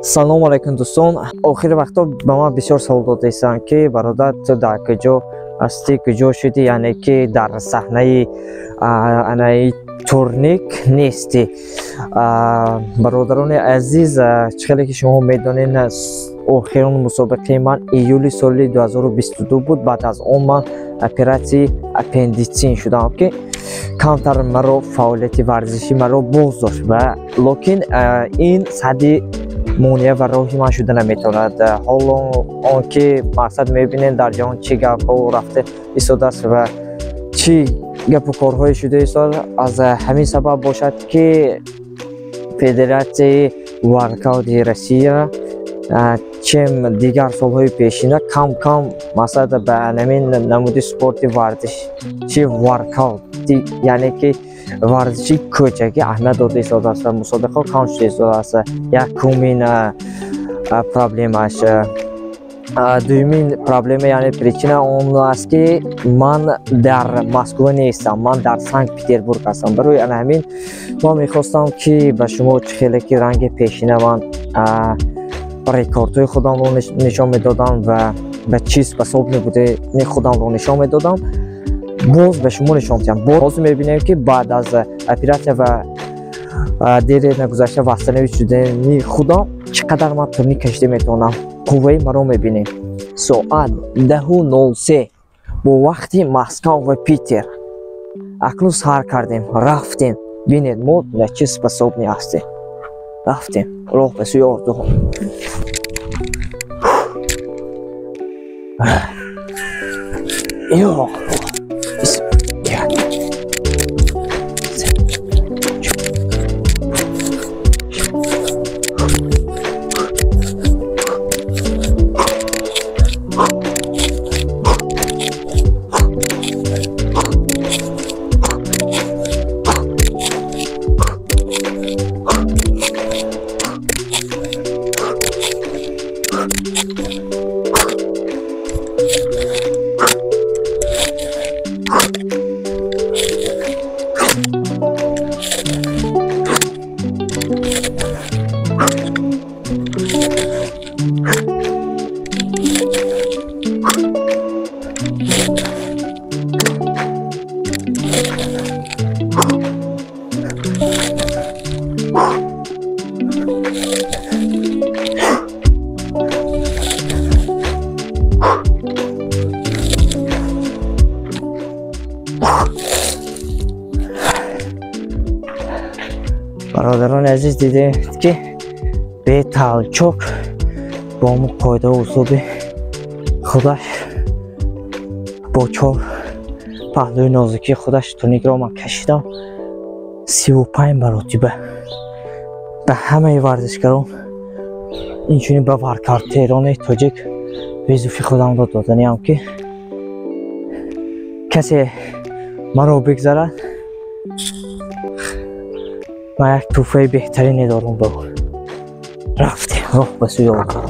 салом алайкум дӯстон. Охири вақто ба ман бисёр савол додааистанд ки бародар ту дар куҷо ҳастӣ, куҷо шудӣ, яъне ки дар саҳнаи анаи турник нестӣ. Бародарони азиз, чӣ хеле ки шумо медонед, охирон мусобиқаи ман июли соли 2022 буд. Баъд аз он ман оператсияи аппендитсин шудам ки камтар маро фаъолияти варзишӣ маро боз дошт ва локин ин садди монеа ва роҳи ман шуда наметавонад. ҳоло он ки мақсад мебинед дар ҷаҳон чӣ гапҳо рафта истодааст ва чӣ гапу корҳое шуда истода, аз ҳамин сабаб бошад ки федератсияи воркаути Россия чем дигар солҳои пешина кам мақсад ба ҳамин намуди спорти варзиши воркаут, яъне ки варзиши кӯчагӣ аҳамият дода истодааст. Мусобиқаҳо кам шуда истодааст. Якумин проблемаш. Дуюмин проблема, яъне причина он аст ки ман дар Москва нестам, ман дар Санкт-Петербург ҳастам. Барои ҳамин ман мехостам ки ба шумо чӣ хеле ки ранги пешина ман рекордҳои худамро нишон медодам ва ба чӣ способни будани худамро нишон медодам, боз ба шумо нишон медиҳам. Боз мебинем ки баъд аз оператсия ва дери нагузашта восстанови шудани худам чӣ қадар ман турник кашида метавонам. Қувваи маро мебинем. Соат 10:03 бо вақти Москва ва Питер акнун сар кардем, рафтем. Бинед мо дар чӣ способни ҳастем. Рафтем роҳ ба сӯи орзуҳо. Yo. برادران عزیز دیدید که به تعلق با اون قاعده و اصول خودش با 4 پهلوی نازکی خودش تونیک را من کشیدم 35 مرتبه. به همه ورزشکاران اینچنین به ورکاوت تهران تاجیک وظیفه خودم را دادنیم که کسی مرا بگذارد من یک توفه بهتری ندارم. با رفتیم راه به سوی آقا.